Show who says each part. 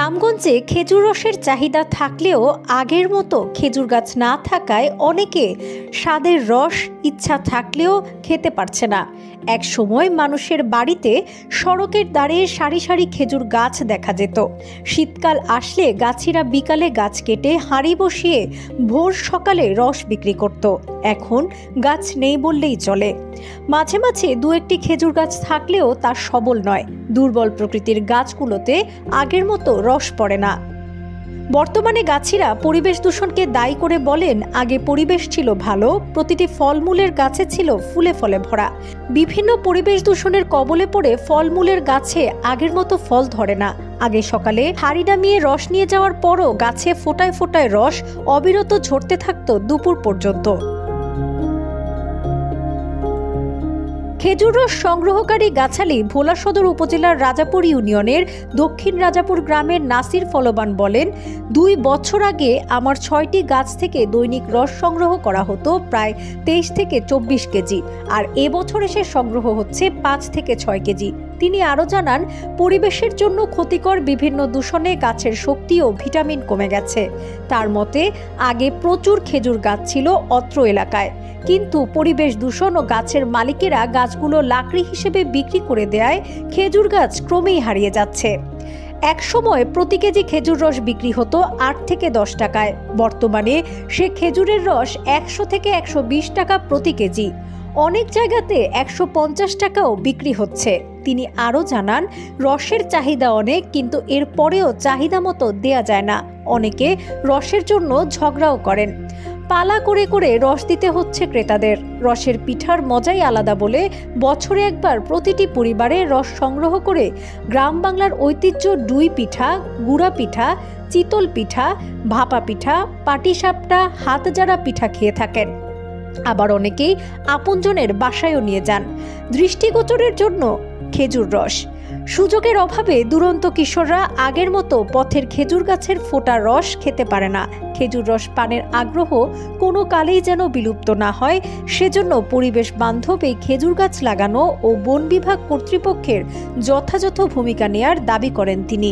Speaker 1: গ্রামগঞ্জে খেজুর রসের চাহিদা থাকলেও আগের মতো খেজুর গাছ না থাকায় অনেকে স্বাদের রস ইচ্ছা থাকলেও খেতে পারছে না। এক সময় মানুষের বাড়িতে সড়কের ধারে সারি সারি খেজুর গাছ দেখা যেত। শীতকাল আসলে গাছিরা বিকালে গাছ কেটে হাঁড়ি বসিয়ে ভোর সকালে রস বিক্রি করত। এখন গাছ নেই বললেই চলে। মাঝে মাঝে দু একটি খেজুর গাছ থাকলেও তা সবল নয়। দুর্বল প্রকৃতির গাছগুলোতে আগের মতো রস পড়ে না। বর্তমানে গাছিরা পরিবেশ দূষণকে দায়ী করে বলেন, আগে পরিবেশ ছিল ভালো, প্রতিটি ফলমূলের গাছে ছিল ফুলে ফলে ভরা। বিভিন্ন পরিবেশ দূষণের কবলে পড়ে ফলমূলের গাছে আগের মতো ফল ধরে না। আগে সকালে হাঁড়ি নামিয়ে রস নিয়ে যাওয়ার পরও গাছে ফোটায় ফোটায় রস অবিরত ঝরতে থাকতো দুপুর পর্যন্ত। খেজুর রস সংগ্রহকারী গাছালি ভোলা সদর উপজেলার রাজাপুর ইউনিয়নের দক্ষিণ রাজাপুর গ্রামের নাসির ফলবান বলেন, 2 বছর আগে আমার 6টি গাছ থেকে দৈনিক রস সংগ্রহ করা হতো প্রায় 23 থেকে 24 কেজি, আর এবছর এসে সংগ্রহ হচ্ছে 5 থেকে 6 কেজি। তিনি আরও জানান, পরিবেশের জন্য ক্ষতিকর বিভিন্ন দূষণে গাছের শক্তি ও ভিটামিন কমে গেছে। তার মতে আগে প্রচুর খেজুর গাছ ছিল অত্র এলাকায়, কিন্তু পরিবেশ দূষণ ও গাছের মালিকেরা গাছগুলো লাকড়ি হিসেবে বিক্রি করে দেয়ায় খেজুর গাছ ক্রমেই হারিয়ে যাচ্ছে। এক সময় প্রতি কেজি খেজুর রস বিক্রি হতো 8 থেকে 10 টাকায়। বর্তমানে সে খেজুরের রস 100 থেকে 120 টাকা প্রতি কেজি। অনেক জায়গাতে 150 টাকাও বিক্রি হচ্ছে। তিনি আরও জানান, রসের চাহিদা অনেক, কিন্তু এর পরেও চাহিদা মতো দেয়া যায় না। অনেকে রসের জন্য ঝগড়াও করেন। পালা করে করে রস দিতে হচ্ছে ক্রেতাদের। রসের পিঠার মজাই আলাদা বলে বছরে একবার প্রতিটি পরিবারে রস সংগ্রহ করে গ্রাম বাংলার ঐতিহ্য ডুই পিঠা, গুড়া পিঠা, চিতল পিঠা, ভাপা পিঠা, পাটিসাপটা, হাতজারা পিঠা খেয়ে থাকেন। আবার অনেকেই আপনজনের বাসায়ও নিয়ে যান দৃষ্টিগোচরের জন্য খেজুর রস। সুযোগের অভাবে দুরন্ত কিশোররা আগের মতো পথের খেজুর গাছের ফোটা রস খেতে পারে না। খেজুর রস পানের আগ্রহ কোনো কালেই যেন বিলুপ্ত না হয়, সেজন্য পরিবেশ বান্ধব এই খেজুর গাছ লাগানো ও বন বিভাগ কর্তৃপক্ষের যথাযথ ভূমিকা নেয়ার দাবি করেন তিনি।